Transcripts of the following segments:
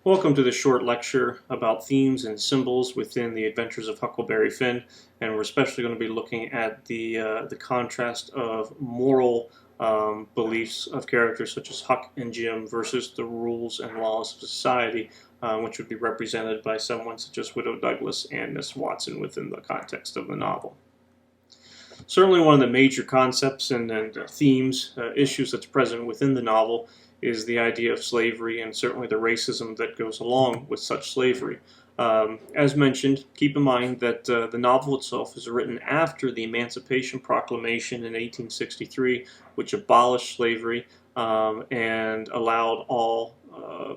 Welcome to this short lecture about themes and symbols within the Adventures of Huckleberry Finn, and we're especially going to be looking at the contrast of moral beliefs of characters such as Huck and Jim versus the rules and laws of society, which would be represented by someone such as Widow Douglas and Miss Watson within the context of the novel. Certainly one of the major concepts and themes, issues that's present within the novel is the idea of slavery and certainly the racism that goes along with such slavery. As mentioned, keep in mind that the novel itself is written after the Emancipation Proclamation in 1863, which abolished slavery and allowed all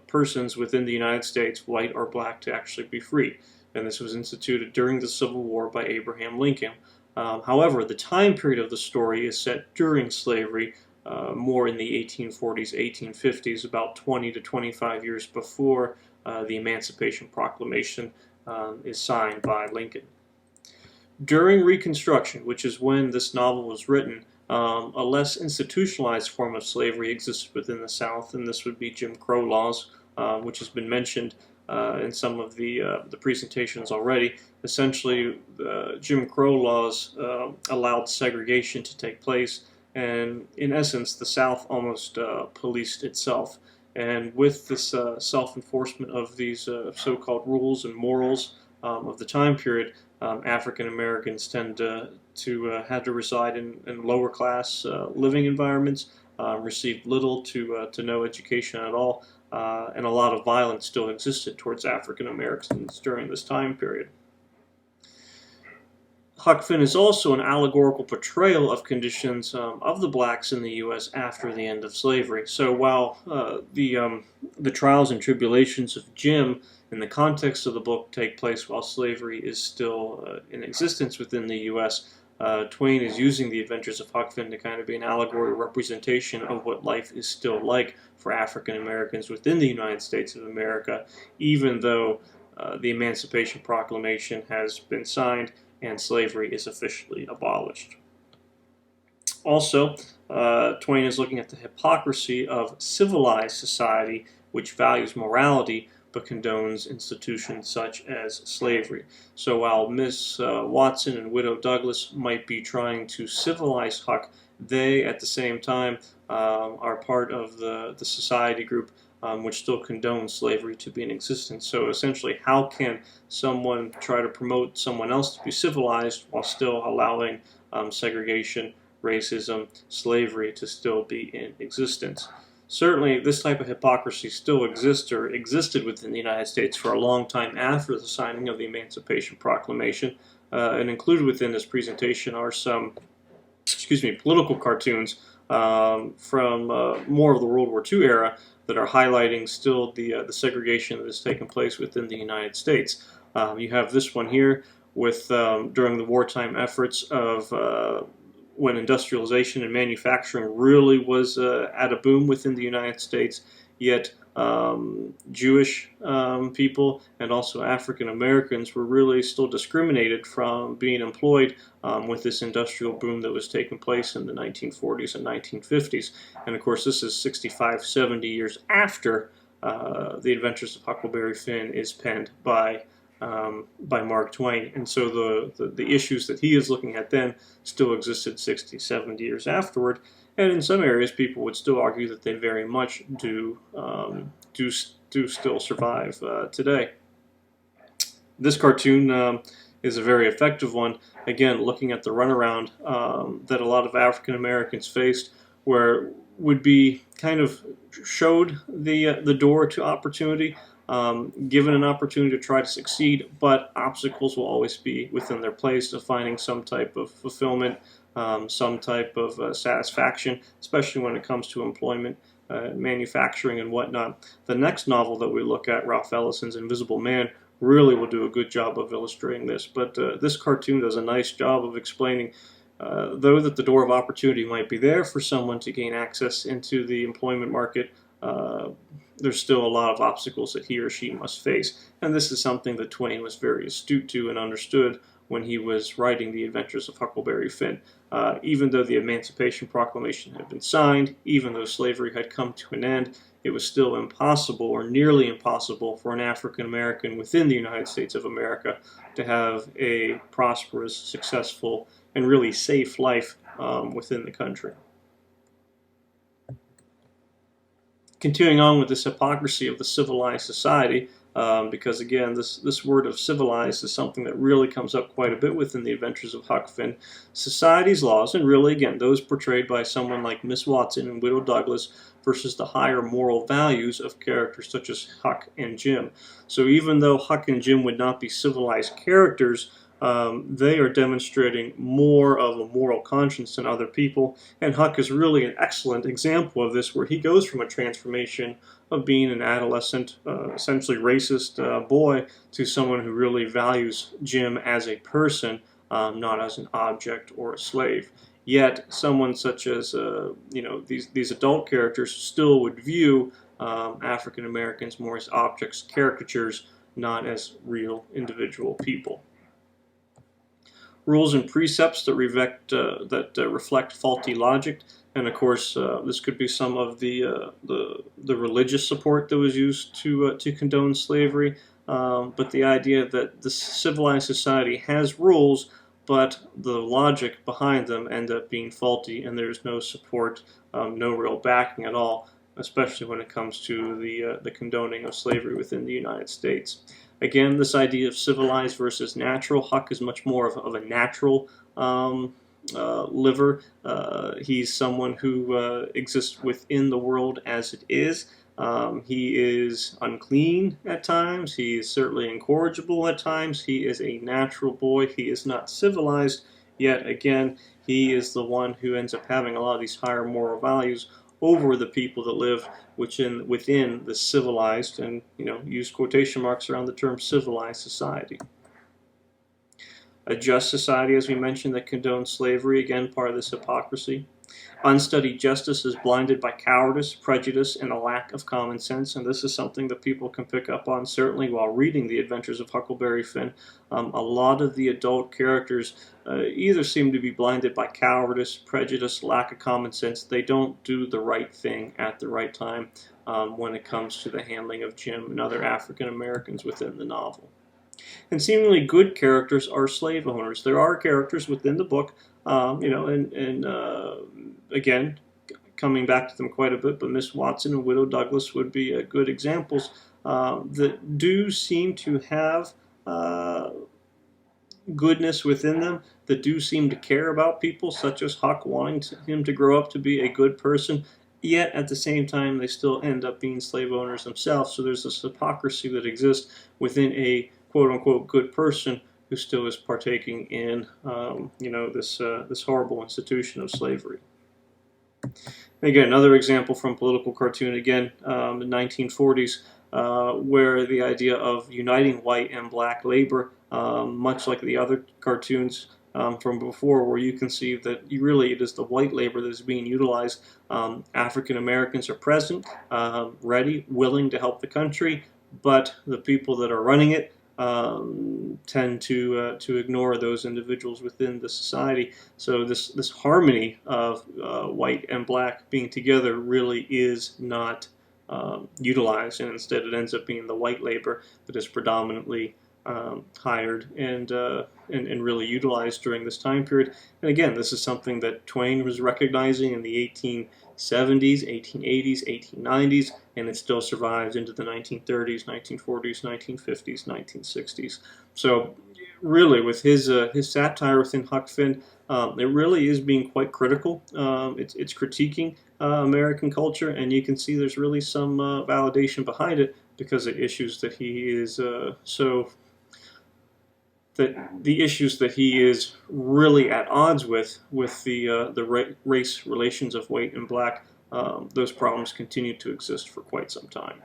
persons within the United States, white or black, to actually be free. And this was instituted during the Civil War by Abraham Lincoln. However, the time period of the story is set during slavery, more in the 1840s, 1850s, about 20 to 25 years before the Emancipation Proclamation is signed by Lincoln. During Reconstruction, which is when this novel was written, a less institutionalized form of slavery existed within the South, and this would be Jim Crow laws, which has been mentioned in some of the presentations already. Essentially, Jim Crow laws allowed segregation to take place, and in essence, the South almost policed itself. And with this self-enforcement of these so-called rules and morals of the time period, African Americans tend to have to reside in lower class living environments, receive little to no education at all, and a lot of violence still existed towards African Americans during this time period. Huck Finn is also an allegorical portrayal of conditions of the blacks in the U.S. after the end of slavery. So while the trials and tribulations of Jim in the context of the book take place while slavery is still in existence within the U.S., Twain is using the adventures of Huck Finn to kind of be an allegory representation of what life is still like for African Americans within the United States of America, even though the Emancipation Proclamation has been signed and slavery is officially abolished. Also, Twain is looking at the hypocrisy of civilized society, which values morality but condones institutions such as slavery. So while Miss Watson and Widow Douglas might be trying to civilize Huck, they at the same time are part of the society group which still condones slavery to be in existence. So essentially, how can someone try to promote someone else to be civilized while still allowing segregation, racism, slavery to still be in existence? Certainly, this type of hypocrisy still exists or existed within the United States for a long time after the signing of the Emancipation Proclamation. And included within this presentation are some, political cartoons from more of the World War II era that are highlighting still the segregation that has taken place within the United States. You have this one here with during the wartime efforts of when industrialization and manufacturing really was at a boom within the United States, yet Jewish people and also African Americans were really still discriminated from being employed with this industrial boom that was taking place in the 1940s and 1950s. And of course, this is 65, 70 years after The Adventures of Huckleberry Finn is penned by Mark Twain. And so the issues that he is looking at then still existed 60, 70 years afterward. And in some areas, people would still argue that they very much do still survive today. This cartoon is a very effective one. Again, looking at the runaround that a lot of African Americans faced, where would be kind of showed the door to opportunity, given an opportunity to try to succeed, but obstacles will always be within their place of finding some type of fulfillment, some type of satisfaction, especially when it comes to employment, manufacturing, and whatnot. The next novel that we look at, Ralph Ellison's Invisible Man, really will do a good job of illustrating this. But this cartoon does a nice job of explaining, though that the door of opportunity might be there for someone to gain access into the employment market, there's still a lot of obstacles that he or she must face. And this is something that Twain was very astute to and understood when he was writing The Adventures of Huckleberry Finn. Even though the Emancipation Proclamation had been signed, even though slavery had come to an end, it was still impossible or nearly impossible for an African American within the United States of America to have a prosperous, successful, and really safe life within the country. Continuing on with this hypocrisy of the civilized society, because again, this word of civilized is something that really comes up quite a bit within the Adventures of Huck Finn. Society's laws, and really again, those portrayed by someone like Miss Watson and Widow Douglas, versus the higher moral values of characters such as Huck and Jim. So even though Huck and Jim would not be civilized characters, they are demonstrating more of a moral conscience than other people, and Huck is really an excellent example of this, where he goes from a transformation of being an adolescent, essentially racist boy, to someone who really values Jim as a person, not as an object or a slave. Yet someone such as these adult characters still would view African Americans more as objects, caricatures, not as real individual people. Rules and precepts that reflect faulty logic, and of course this could be some of the religious support that was used to condone slavery. But the idea that the civilized society has rules, but the logic behind them end up being faulty, and there's no support, no real backing at all, especially when it comes to the condoning of slavery within the United States. Again, this idea of civilized versus natural, Huck is much more of a natural liver. He's someone who exists within the world as it is. He is unclean at times. He is certainly incorrigible at times. He is a natural boy. He is not civilized, yet again, he is the one who ends up having a lot of these higher moral values over the people that live within the civilized, and use quotation marks around the term civilized society. A just society, as we mentioned, that condones slavery, again, part of this hypocrisy. Unstudied justice is blinded by cowardice, prejudice, and a lack of common sense, and this is something that people can pick up on, certainly while reading The Adventures of Huckleberry Finn. A lot of the adult characters either seem to be blinded by cowardice, prejudice, lack of common sense. They don't do the right thing at the right time when it comes to the handling of Jim and other African Americans within the novel. And seemingly good characters are slave owners. There are characters within the book, again, coming back to them quite a bit, but Miss Watson and Widow Douglas would be good examples that do seem to have goodness within them, that do seem to care about people, such as Huck wanting him to grow up to be a good person, yet at the same time they still end up being slave owners themselves. So there's this hypocrisy that exists within a quote-unquote good person who still is partaking in this horrible institution of slavery. Again, another example from political cartoon, again, the 1940s, where the idea of uniting white and black labor, much like the other cartoons from before, where you can see that really it is the white labor that is being utilized. African Americans are present, ready, willing to help the country, but the people that are running it tend to ignore those individuals within the society. So this harmony of white and black being together really is not utilized, and instead it ends up being the white labor that is predominantly hired and really utilized during this time period. And again, this is something that Twain was recognizing in the 1870s, 1880s, 1890s, and it still survives into the 1930s, 1940s, 1950s, 1960s. So really, with his satire within Huck Finn, it really is being quite critical. It's critiquing American culture, and you can see there's really some validation behind it, because the issues that he is the issues that he is really at odds with the race relations of white and black, those problems continue to exist for quite some time.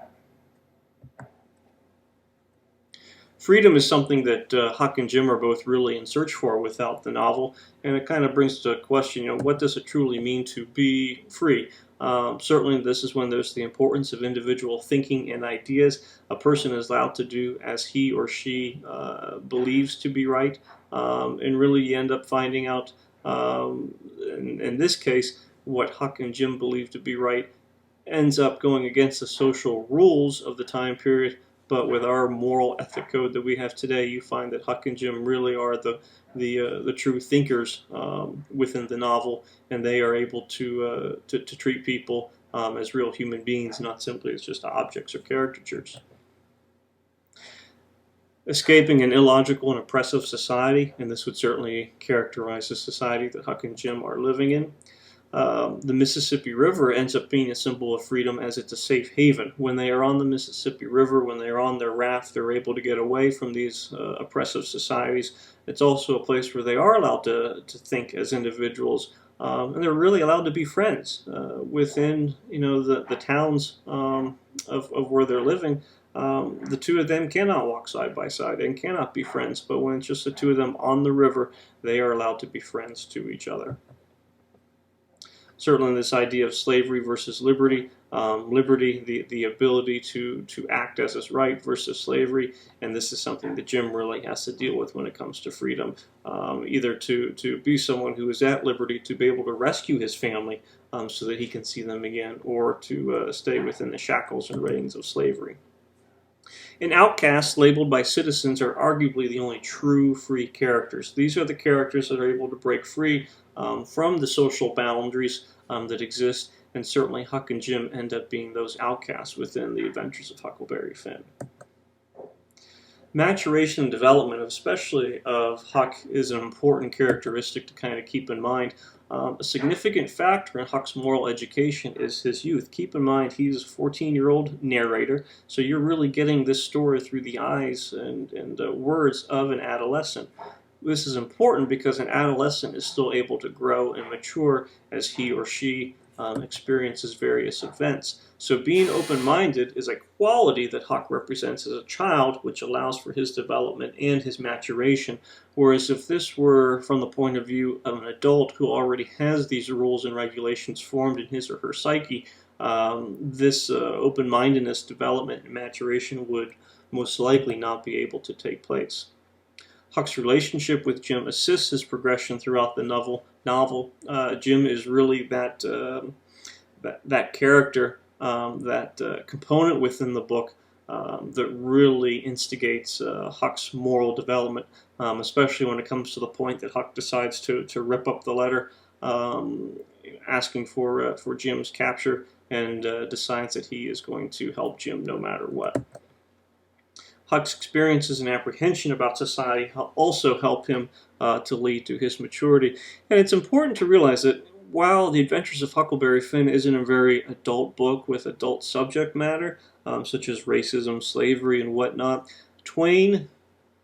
Freedom is something that Huck and Jim are both really in search for without the novel, and it kind of brings to question, what does it truly mean to be free? Certainly this is when there's the importance of individual thinking and ideas. A person is allowed to do as he or she believes to be right, and really you end up finding out, in this case, what Huck and Jim believe to be right ends up going against the social rules of the time period. But with our moral ethic code that we have today, you find that Huck and Jim really are the true thinkers within the novel, and they are able to treat people as real human beings, not simply as just objects or caricatures. Escaping an illogical and oppressive society, and this would certainly characterize the society that Huck and Jim are living in. The Mississippi River ends up being a symbol of freedom, as it's a safe haven. When they are on the Mississippi River, when they are on their raft, they're able to get away from these oppressive societies. It's also a place where they are allowed to think as individuals, and they're really allowed to be friends within the towns of where they're living. The two of them cannot walk side by side and cannot be friends, but when it's just the two of them on the river, they are allowed to be friends to each other. Certainly this idea of slavery versus liberty, liberty, the ability to act as is right, versus slavery, and this is something that Jim really has to deal with when it comes to freedom, either to be someone who is at liberty, to be able to rescue his family so that he can see them again, or to stay within the shackles and reins of slavery. And outcasts labeled by citizens are arguably the only true free characters. These are the characters that are able to break free from the social boundaries that exist, and certainly Huck and Jim end up being those outcasts within the adventures of Huckleberry Finn. Maturation and development, especially of Huck, is an important characteristic to kind of keep in mind. A significant factor in Huck's moral education is his youth. Keep in mind, he's a 14-year-old narrator, so you're really getting this story through the eyes and words of an adolescent. This is important because an adolescent is still able to grow and mature as he or she experiences various events. So being open-minded is a quality that Huck represents as a child, which allows for his development and his maturation. Whereas if this were from the point of view of an adult who already has these rules and regulations formed in his or her psyche, this open-mindedness, development, and maturation would most likely not be able to take place. Huck's relationship with Jim assists his progression throughout the novel. Jim is really that character, that component within the book that really instigates Huck's moral development, especially when it comes to the point that Huck decides to rip up the letter asking for Jim's capture, and decides that he is going to help Jim no matter what. Huck's experiences and apprehension about society also help him to lead to his maturity. And it's important to realize that while The Adventures of Huckleberry Finn isn't a very adult book with adult subject matter, such as racism, slavery, and whatnot, Twain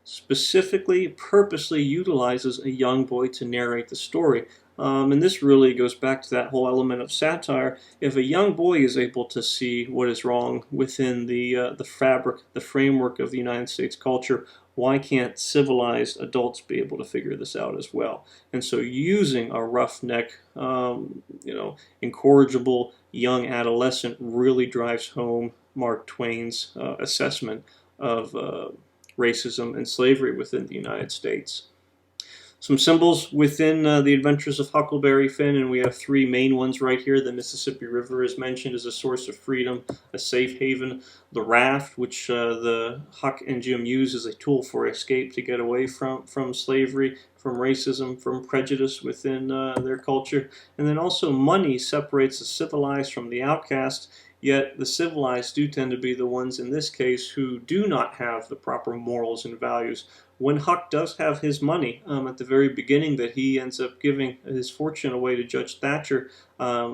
specifically, purposely utilizes a young boy to narrate the story. And this really goes back to that whole element of satire. If a young boy is able to see what is wrong within the fabric, the framework of the United States culture, why can't civilized adults be able to figure this out as well? And so using a roughneck, incorrigible young adolescent really drives home Mark Twain's assessment of racism and slavery within the United States. Some symbols within the Adventures of Huckleberry Finn, and we have three main ones right here. The Mississippi River is mentioned as a source of freedom, a safe haven. The raft, which the Huck and Jim use as a tool for escape to get away from slavery, from racism, from prejudice within their culture. And then also money separates the civilized from the outcast, yet the civilized do tend to be the ones in this case who do not have the proper morals and values. When Huck does have his money at the very beginning that he ends up giving his fortune away to Judge Thatcher,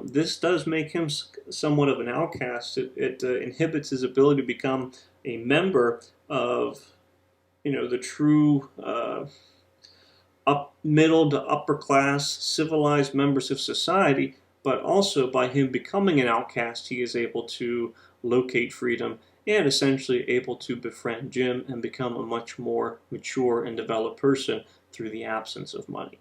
this does make him somewhat of an outcast. It inhibits his ability to become a member of, the true middle to upper class civilized members of society. But also by him becoming an outcast, he is able to locate freedom and essentially able to befriend Jim and become a much more mature and developed person through the absence of money.